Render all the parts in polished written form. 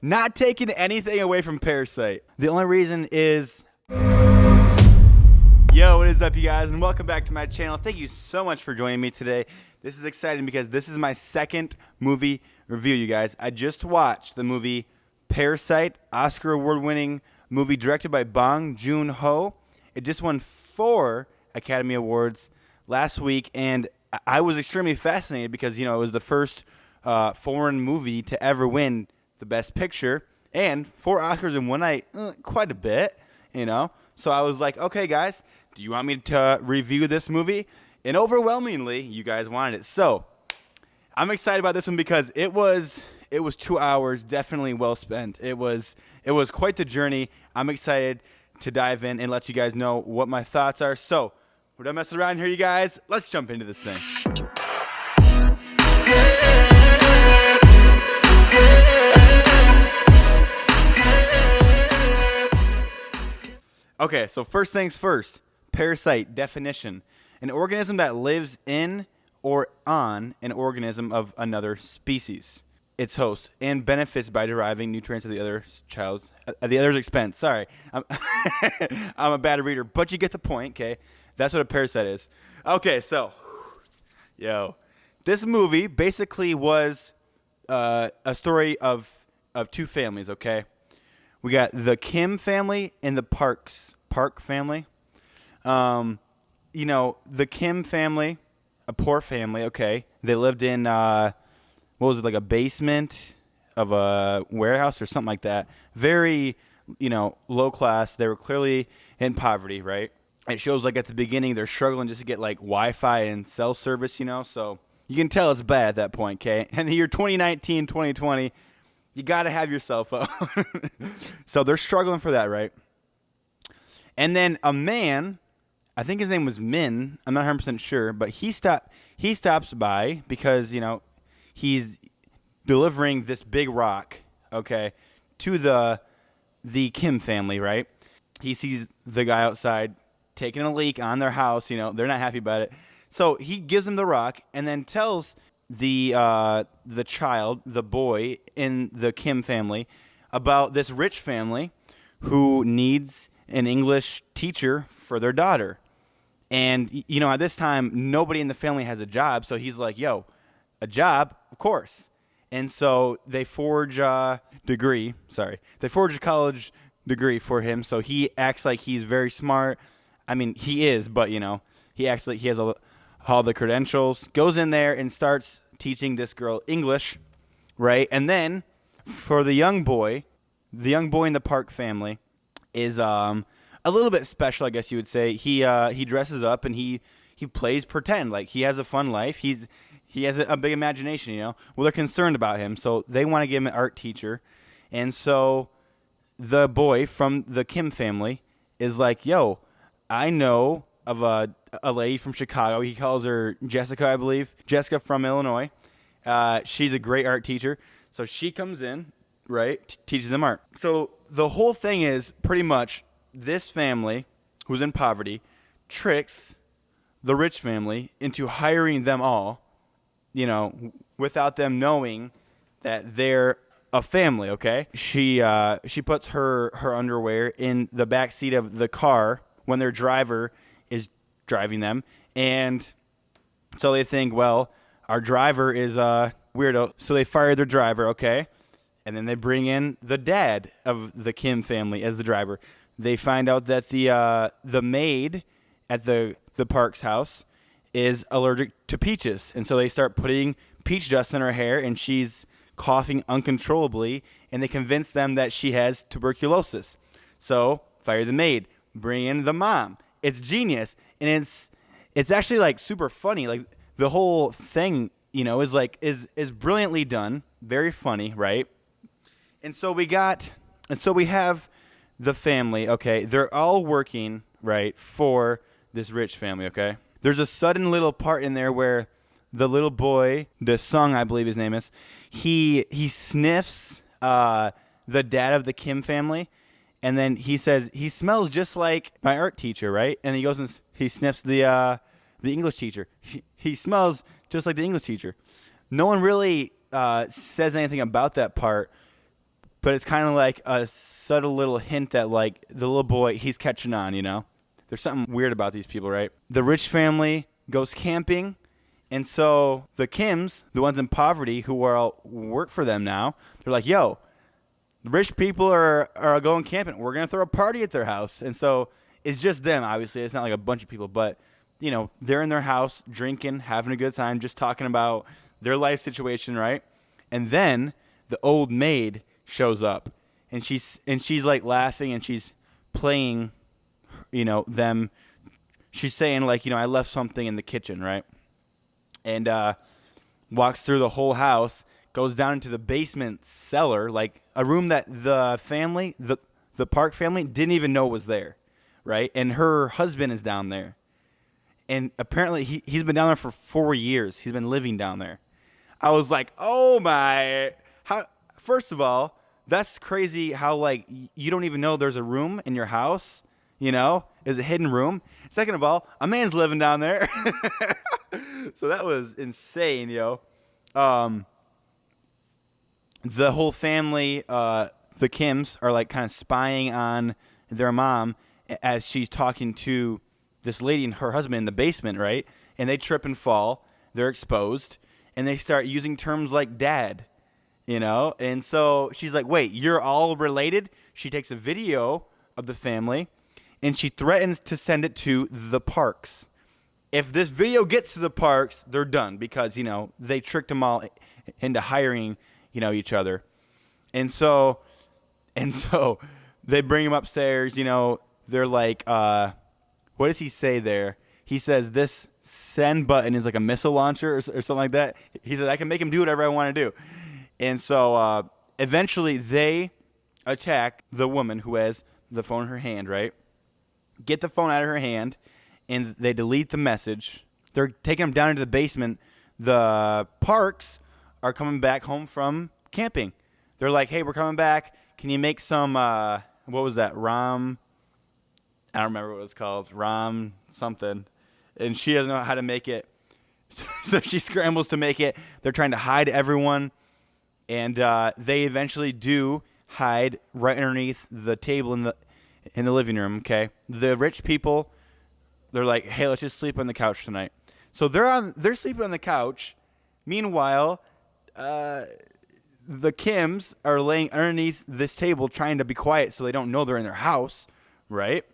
Not taking anything away from Parasite. The only reason is... Yo, what is up, you guys, and welcome back to my channel. Thank you so much for joining me today. This is exciting because this is my second movie review, you guys. I just watched the movie Parasite, Oscar award-winning movie directed by Bong Joon-ho. It just won 4 Academy Awards last week, and I was extremely fascinated because, it was the first foreign movie to ever win the Best Picture, and 4 Oscars in one night, quite a bit, So I was like, okay, guys, do you want me to review this movie? And overwhelmingly, you guys wanted it. So I'm excited about this one because it was 2 hours, definitely well spent. It was quite the journey. I'm excited to dive in and let you guys know what my thoughts are. So we're done messing around here, you guys. Let's jump into this thing. Okay, so first things first, parasite definition. An organism that lives in or on an organism of another species, its host, and benefits by deriving nutrients at the other's expense. Sorry, I'm a bad reader, but you get the point, okay? That's what a parasite is. Okay, so, this movie basically was a story of 2 families, okay? We got the Kim family and the Park family. The Kim family, a poor family, okay. They lived in, like a basement of a warehouse or something like that. Very, low class. They were clearly in poverty, right? It shows like at the beginning they're struggling just to get like Wi-Fi and cell service, so you can tell it's bad at that point, okay? And the year 2019, 2020, you got to have your cell phone. So they're struggling for that, right? And then a man, I think his name was Min, I'm not 100% sure, but he stops by because, he's delivering this big rock, okay, to the Kim family, right? He sees the guy outside taking a leak on their house, they're not happy about it. So he gives him the rock and then tells the child, the boy in the Kim family, about this rich family who needs an English teacher for their daughter. And, at this time, nobody in the family has a job. So he's like, yo, a job? Of course. And so they forge a college degree for him. So he acts like he's very smart. I mean, he is, but, he acts like he has all the credentials, goes in there and starts teaching this girl English, right? And then for the young boy in the Park family is a little bit special, I guess you would say. He dresses up and he plays pretend, like he has a fun life. He has a big imagination, Well, they're concerned about him, so they want to give him an art teacher. And so the boy from the Kim family is like, yo, I know of a lady from Chicago. He calls her Jessica, I believe. Jessica from Illinois. She's a great art teacher. So she comes in, right, teaches them art. So the whole thing is pretty much this family, who's in poverty, tricks the rich family into hiring them all, without them knowing that they're a family, okay? She puts her underwear in the back seat of the car when their driver is driving them. And so they think, well, our driver is a weirdo. So they fire their driver, okay? And then they bring in the dad of the Kim family as the driver. They find out that the maid at the Park's house is allergic to peaches. And so they start putting peach dust in her hair, and she's coughing uncontrollably, and they convince them that she has tuberculosis. So fire the maid, bring in the mom. It's genius, and it's actually like super funny. Like the whole thing, is brilliantly done, very funny, right? And so we have the family, okay? They're all working, right, for this rich family, okay? There's a sudden little part in there where the little boy, the Sung, I believe his name is, he sniffs the dad of the Kim family, and then he says, he smells just like my art teacher, right? And he goes and he sniffs the English teacher. He smells just like the English teacher. No one really says anything about that part, but it's kind of like a subtle little hint that like the little boy, he's catching on, you know? There's something weird about these people, right? The rich family goes camping, and so the Kims, the ones in poverty who are work for them now, they're like, yo, the rich people are going camping. We're going to throw a party at their house. And so it's just them, obviously. It's not like a bunch of people, but, you know, they're in their house drinking, having a good time, just talking about their life situation, right? And then the old maid shows up, and she's like laughing, and she's playing, you know, them. She's saying like, you know, I left something in the kitchen, right? And walks through the whole house, goes down into the basement cellar, like a room that the family, the Park family, didn't even know was there, right? And her husband is down there. And apparently he's been down there for 4 years. He's been living down there. I was like, oh my, how? First of all, that's crazy how like you don't even know there's a room in your house, you know, is a hidden room. Second of all, a man's living down there. So that was insane, yo. The whole family, the Kims, are like kind of spying on their mom as she's talking to this lady and her husband in the basement, right? And they trip and fall. They're exposed. And they start using terms like dad, you know? And so she's like, wait, you're all related? She takes a video of the family, and she threatens to send it to the Parks. If this video gets to the Parks, they're done because, you know, they tricked them all into hiring, you know, each other. And so they bring him upstairs, you know, they're like, what does he say there? He says this send button is like a missile launcher or something like that. He says, I can make him do whatever I want to do. And so eventually they attack the woman who has the phone in her hand, right? Get the phone out of her hand, and they delete the message. They're taking him down into the basement. The Parks are coming back home from camping. They're like, hey, we're coming back. Can you make some, what was that, Ram? I don't remember what it was called. Ram something. And she doesn't know how to make it. So she scrambles to make it. They're trying to hide everyone. And they eventually do hide right underneath the table in the living room, okay? The rich people, they're like, hey, let's just sleep on the couch tonight. So they're sleeping on the couch. Meanwhile, the Kims are laying underneath this table trying to be quiet so they don't know they're in their house, right?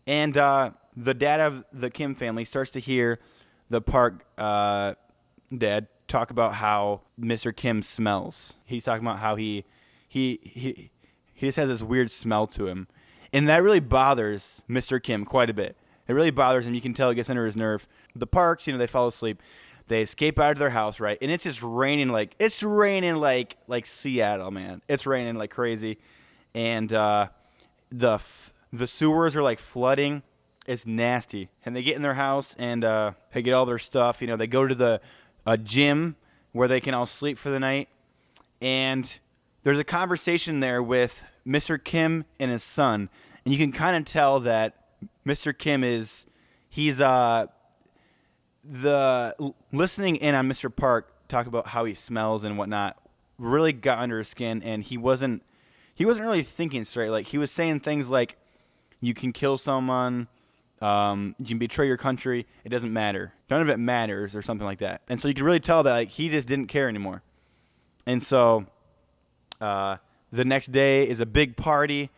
And the dad of the Kim family starts to hear the Park dad talk about how Mr. Kim smells. He's talking about how he just has this weird smell to him. And that really bothers Mr. Kim quite a bit. It really bothers him. You can tell it gets under his nerve. The Parks, you know, they fall asleep. They escape out of their house, right? And it's just raining like Seattle, man. It's raining like crazy. And the sewers are like flooding. It's nasty. And they get in their house and they get all their stuff. You know, they go to the gym where they can all sleep for the night. And there's a conversation there with Mr. Kim and his son. And you can kind of tell that Mr. Kim he's listening in on Mr. Park talk about how he smells and whatnot really got under his skin, and he wasn't really thinking straight. Like, he was saying things like, you can kill someone, you can betray your country, it doesn't matter. None of it matters, or something like that. And so you could really tell that like he just didn't care anymore. And so the next day is a big party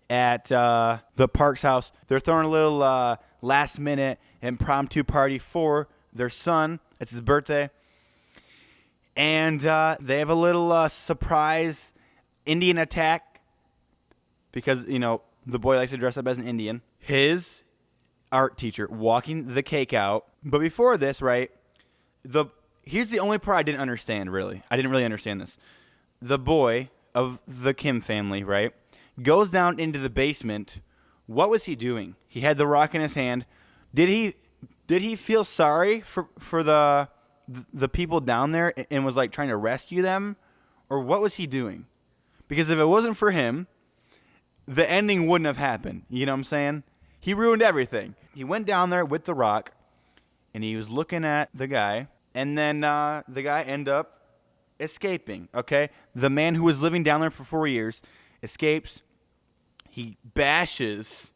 at the Parks house. They're throwing a little last minute impromptu party for their son. It's his birthday. And they have a little surprise Indian attack because, you know, the boy likes to dress up as an Indian. His art teacher walking the cake out. But before this, right, here's the only part I didn't understand, really. I didn't really understand this. The boy of the Kim family, right, goes down into the basement. What was he doing? He had the rock in his hand. Did he feel sorry for the people down there and was like trying to rescue them? Or what was he doing? Because if it wasn't for him, the ending wouldn't have happened. You know what I'm saying? He ruined everything. He went down there with the rock, and he was looking at the guy, and then the guy ended up escaping, okay? The man who was living down there for 4 years escapes. He bashes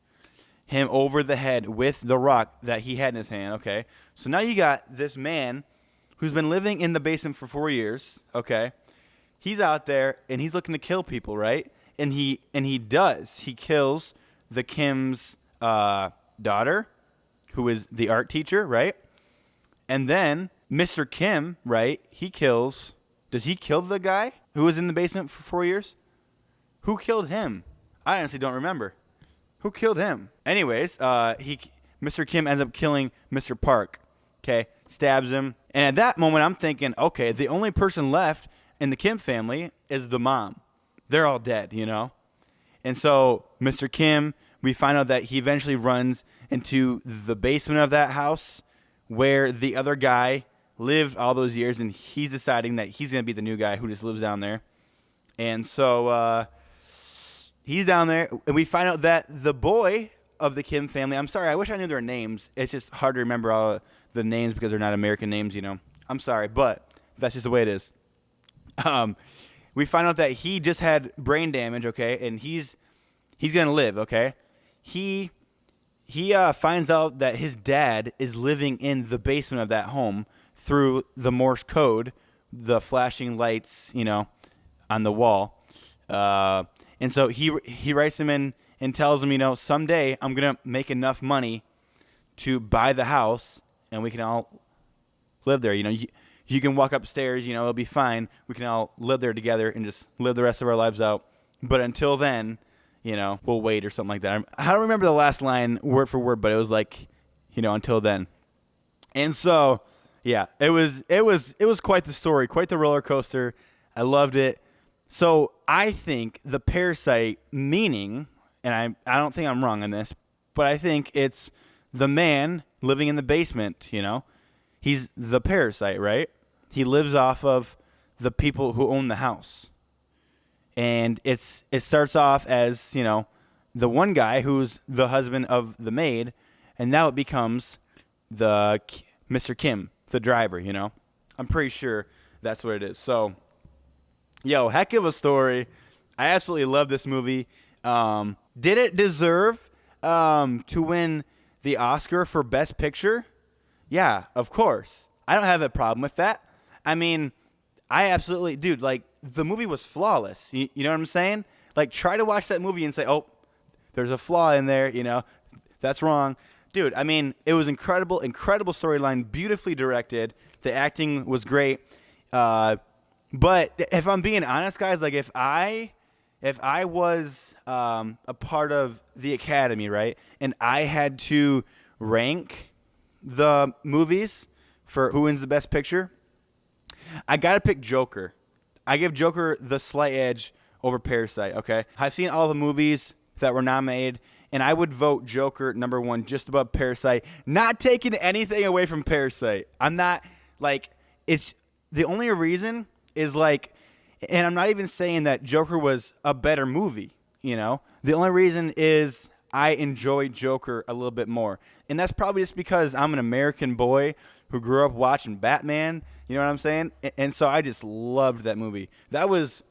him over the head with the rock that he had in his hand, okay? So now you got this man who's been living in the basement for 4 years, okay? He's out there and he's looking to kill people, right? And he does. He kills the Kim's daughter, who is the art teacher, right? And then Mr. Kim, right? Does he kill the guy who was in the basement for 4 years? Who killed him? I honestly don't remember. Who killed him? Anyways, Mr. Kim ends up killing Mr. Park. Okay, stabs him. And at that moment, I'm thinking, okay, the only person left in the Kim family is the mom. They're all dead, you know? And so Mr. Kim, we find out that he eventually runs into the basement of that house where the other guy lived all those years, and he's deciding that he's going to be the new guy who just lives down there. And so he's down there, and we find out that the boy of the Kim family, I'm sorry, I wish I knew their names. It's just hard to remember all the names because they're not American names, you know. I'm sorry, but that's just the way it is. We find out that he just had brain damage, okay, and he's going to live, okay. He finds out that his dad is living in the basement of that home through the Morse code, the flashing lights, you know, on the wall. And so he writes him in and tells him, you know, someday I'm going to make enough money to buy the house and we can all live there. You know, you can walk upstairs, you know, it'll be fine. We can all live there together and just live the rest of our lives out. But until then, you know, we'll wait or something like that. I don't remember the last line word for word, but it was like, you know, until then. And so, yeah, it was quite the story, quite the roller coaster. I loved it. So I think the Parasite meaning, and I don't think I'm wrong on this, but I think it's the man living in the basement, you know. He's the parasite, right? He lives off of the people who own the house. And it starts off as, you know, the one guy who's the husband of the maid, and now it becomes the Mr. Kim, the driver, you know. I'm pretty sure that's what it is. So, yo, heck of a story. I absolutely love this movie. Did it deserve to win the Oscar for Best Picture? Yeah, of course. I don't have a problem with that. I mean, I absolutely, dude, like, the movie was flawless. You know what I'm saying? Like, try to watch that movie and say, oh, there's a flaw in there, you know, that's wrong. Dude, I mean, it was incredible storyline, beautifully directed. The acting was great. But if I'm being honest, guys, like, if I was a part of the Academy, right, and I had to rank the movies for who wins the Best Picture, I got to pick Joker. I give Joker the slight edge over Parasite, okay? I've seen all the movies that were nominated, and I would vote Joker number one just above Parasite, not taking anything away from Parasite. I'm not, like, it's the only reason is, like, and I'm not even saying that Joker was a better movie, you know? The only reason is I enjoy Joker a little bit more. And that's probably just because I'm an American boy who grew up watching Batman, you know what I'm saying? And so I just loved that movie. That was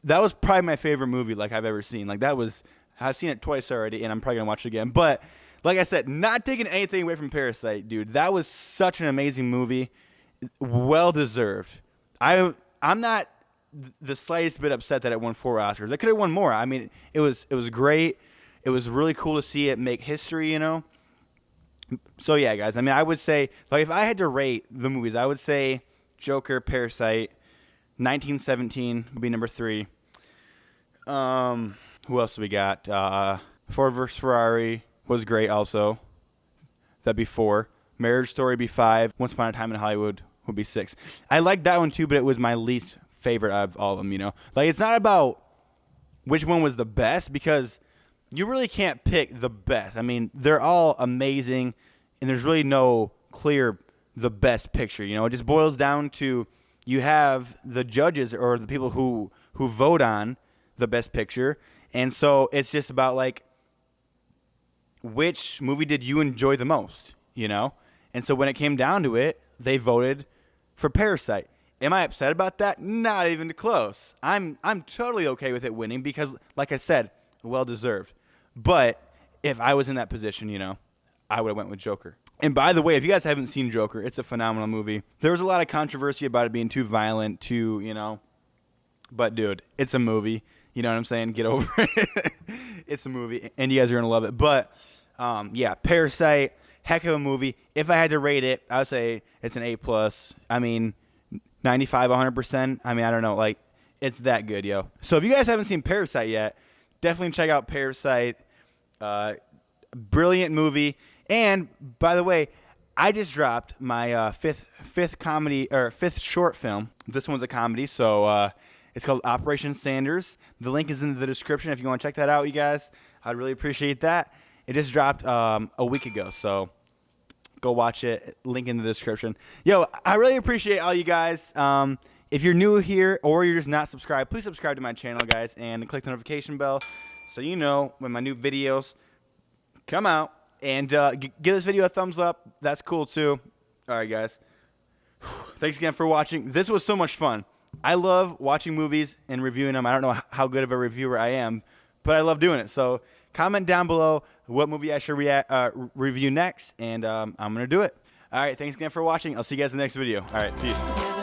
probably my favorite movie, like, I've ever seen. Like, I've seen it twice already, and I'm probably going to watch it again. But, like I said, not taking anything away from Parasite, dude. That was such an amazing movie. Well-deserved. I'm not the slightest bit upset that it won 4 Oscars. It could have won more. I mean, it was great. It was really cool to see it make history, you know? So, yeah, guys, I mean, I would say, like, if I had to rate the movies, I would say Joker, Parasite, 1917 would be number 3. Who else do we got? Ford vs. Ferrari was great also. That'd be 4. Marriage Story would be 5. Once Upon a Time in Hollywood would be 6. I liked that one, too, but it was my least favorite out of all of them, you know? Like, it's not about which one was the best, because you really can't pick the best. I mean, they're all amazing, and there's really no clear the best picture. You know, it just boils down to you have the judges or the people who vote on the best picture, and so it's just about, like, which movie did you enjoy the most, you know? And so when it came down to it, they voted for Parasite. Am I upset about that? Not even close. I'm totally okay with it winning because, like I said, well deserved. But if I was in that position, I would have went with Joker. And by the way, if you guys haven't seen Joker, it's a phenomenal movie. There was a lot of controversy about it being too violent, but dude, it's a movie. You know what I'm saying? Get over it. It's a movie, and you guys are gonna love it. But yeah, Parasite, heck of a movie. If I had to rate it, I would say it's an A+. I mean, 95, 100%. I mean, I don't know, like it's that good, yo. So if you guys haven't seen Parasite yet, definitely check out Parasite. Brilliant movie. And by the way, I just dropped my fifth comedy or fifth short film. This one's a comedy, so it's called Operation Sanders. The link is in the description if you want to check that out, you guys. I'd really appreciate that. It just dropped a week ago, so go watch it. Link in the description. Yo, I really appreciate all you guys. If you're new here or you're just not subscribed, please subscribe to my channel, guys, and click the notification bell so you know when my new videos come out. And give this video a thumbs up. That's cool, too. All right, guys. Thanks again for watching. This was so much fun. I love watching movies and reviewing them. I don't know how good of a reviewer I am, but I love doing it. So comment down below what movie I should review next, and I'm going to do it. All right, thanks again for watching. I'll see you guys in the next video. All right, peace.